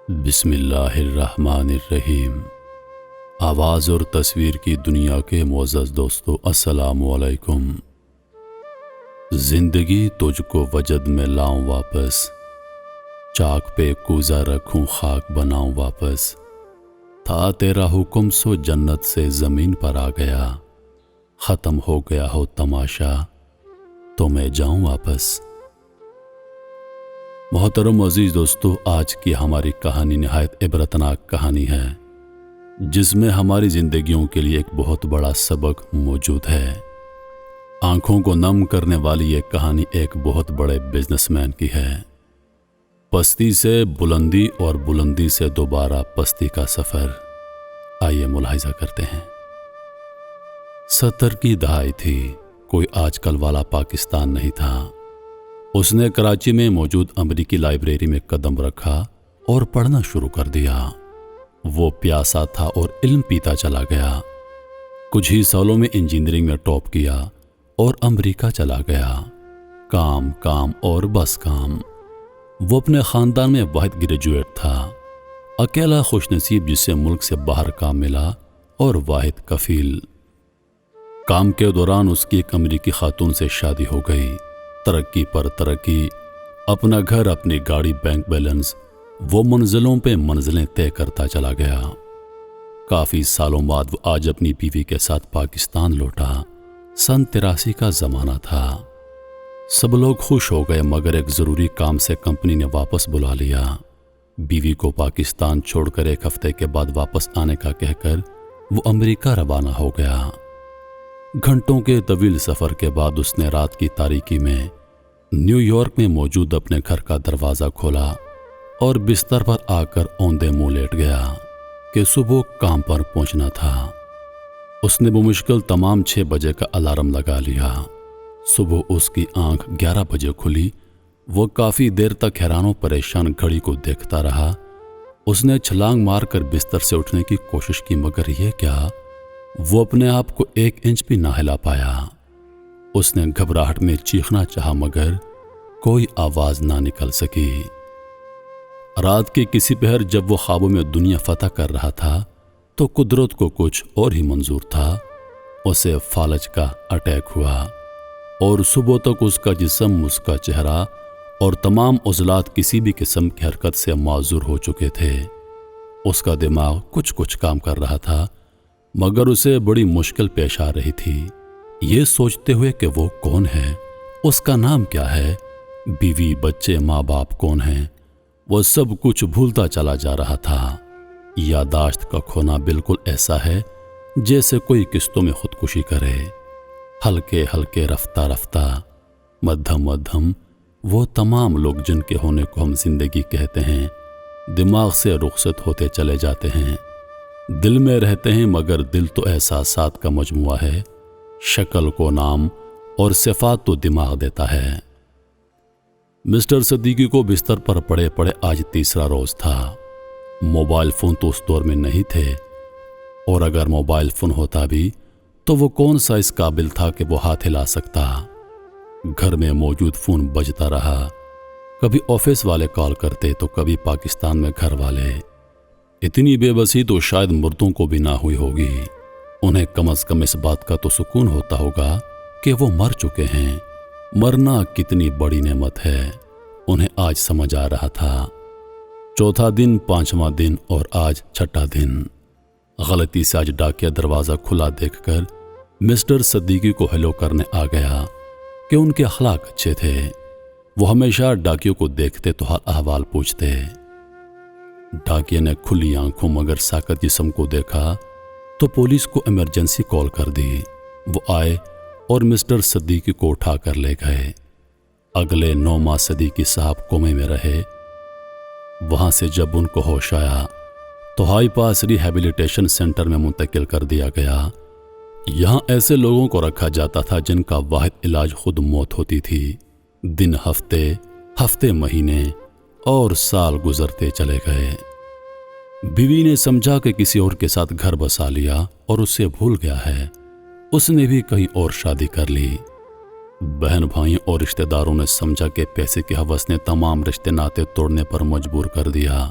بسم اللہ الرحمن الرحیم۔ آواز اور تصویر کی دنیا کے معزز دوستو، السلام علیکم۔ زندگی تجھ کو وجد میں لاؤں واپس، چاک پہ کوزہ رکھوں خاک بناؤں واپس، تھا تیرا حکم سو جنت سے زمین پر آ گیا، ختم ہو گیا ہو تماشا تو میں جاؤں واپس۔ محترم عزیز دوستو، آج کی ہماری کہانی نہایت عبرتناک کہانی ہے، جس میں ہماری زندگیوں کے لیے ایک بہت بڑا سبق موجود ہے۔ آنکھوں کو نم کرنے والی یہ کہانی ایک بہت بڑے بزنس مین کی ہے۔ پستی سے بلندی اور بلندی سے دوبارہ پستی کا سفر، آئیے ملاحظہ کرتے ہیں۔ 70 کی دہائی تھی، کوئی آج کل والا پاکستان نہیں تھا۔ اس نے کراچی میں موجود امریکی لائبریری میں قدم رکھا اور پڑھنا شروع کر دیا۔ وہ پیاسا تھا اور علم پیتا چلا گیا۔ کچھ ہی سالوں میں انجینئرنگ میں ٹاپ کیا اور امریکہ چلا گیا۔ کام کام اور بس کام۔ وہ اپنے خاندان میں واحد گریجویٹ تھا، اکیلا خوش نصیب جسے ملک سے باہر کام ملا، اور واحد کفیل۔ کام کے دوران اس کی ایک امریکی خاتون سے شادی ہو گئی۔ ترقی پر ترقی، اپنا گھر، اپنی گاڑی، بینک بیلنس، وہ منزلوں پہ منزلیں طے کرتا چلا گیا۔ کافی سالوں بعد وہ آج اپنی بیوی کے ساتھ پاکستان لوٹا۔ سن 83 کا زمانہ تھا۔ سب لوگ خوش ہو گئے، مگر ایک ضروری کام سے کمپنی نے واپس بلا لیا۔ بیوی کو پاکستان چھوڑ کر 1 ہفتے کے بعد واپس آنے کا کہہ کر وہ امریکہ روانہ ہو گیا۔ گھنٹوں کے طویل سفر کے بعد اس نے رات کی تاریکی میں نیو یارک میں موجود اپنے گھر کا دروازہ کھولا اور بستر پر آ کر اوندے منہ لیٹ گیا کہ صبح کام پر پہنچنا تھا۔ اس نے بمشکل تمام 6 بجے کا الارم لگا لیا۔ صبح اس کی آنکھ 11 بجے کھلی۔ وہ کافی دیر تک حیران و پریشان گھڑی کو دیکھتا رہا۔ اس نے چھلانگ مار کر بستر سے اٹھنے کی کوشش کی، مگر یہ کیا، وہ اپنے آپ کو 1 انچ بھی نہ ہلا پایا۔ اس نے گھبراہٹ میں چیخنا چاہا، مگر کوئی آواز نہ نکل سکی۔ رات کے کسی پہر جب وہ خوابوں میں دنیا فتح کر رہا تھا تو قدرت کو کچھ اور ہی منظور تھا۔ اسے فالج کا اٹیک ہوا اور صبح تک اس کا جسم، اس کا چہرہ اور تمام عضلات کسی بھی قسم کی حرکت سے معذور ہو چکے تھے۔ اس کا دماغ کچھ کام کر رہا تھا، مگر اسے بڑی مشکل پیش آ رہی تھی، یہ سوچتے ہوئے کہ وہ کون ہے، اس کا نام کیا ہے، بیوی، بچے، ماں باپ کون ہیں۔ وہ سب کچھ بھولتا چلا جا رہا تھا۔ یادداشت کا کھونا بالکل ایسا ہے جیسے کوئی قسطوں میں خودکشی کرے۔ ہلکے ہلکے، رفتہ رفتہ، مدھم مدھم، وہ تمام لوگ جن کے ہونے کو ہم زندگی کہتے ہیں، دماغ سے رخصت ہوتے چلے جاتے ہیں۔ دل میں رہتے ہیں، مگر دل تو احساسات کا مجموعہ ہے، شکل کو نام اور صفات تو دماغ دیتا ہے۔ مسٹر صدیقی کو بستر پر پڑے پڑے آج تیسرا روز تھا۔ موبائل فون تو اس دور میں نہیں تھے، اور اگر موبائل فون ہوتا بھی تو وہ کون سا اس قابل تھا کہ وہ ہاتھ ہلا سکتا۔ گھر میں موجود فون بجتا رہا، کبھی آفس والے کال کرتے تو کبھی پاکستان میں گھر والے۔ اتنی بے بسی تو شاید مردوں کو بھی نہ ہوئی ہوگی۔ انہیں کم از کم اس بات کا تو سکون ہوتا ہوگا کہ وہ مر چکے ہیں۔ مرنا کتنی بڑی نعمت ہے، انہیں آج سمجھ آ رہا تھا۔ 4تھا دن، 5واں دن اور آج 6ٹھا دن۔ غلطی سے آج ڈاکیا دروازہ کھلا دیکھ کر مسٹر صدیقی کو ہیلو کرنے آ گیا کہ ان کے اخلاق اچھے تھے۔ وہ ہمیشہ ڈاکیوں کو دیکھتے تو حال احوال پوچھتے۔ ڈاکیے نے کھلی آنکھوں مگر ساکت جسم کو دیکھا تو پولیس کو ایمرجنسی کال کر دی۔ وہ آئے اور مسٹر صدیقی کو اٹھا کر لے گئے۔ اگلے 9 ماہ صدیقی صاحب کومے میں رہے۔ وہاں سے جب ان کو ہوش آیا تو ہائی پاس ریہیبلیٹیشن سینٹر میں منتقل کر دیا گیا۔ یہاں ایسے لوگوں کو رکھا جاتا تھا جن کا واحد علاج خود موت ہوتی تھی۔ دن ہفتے مہینے اور سال گزرتے چلے گئے۔ بیوی نے سمجھا کہ کسی اور کے ساتھ گھر بسا لیا اور اسے بھول گیا ہے۔ اس نے بھی کہیں اور شادی کر لی۔ بہن بھائیوں اور رشتہ داروں نے سمجھا کہ پیسے کے ہوس نے تمام رشتے ناطے توڑنے پر مجبور کر دیا۔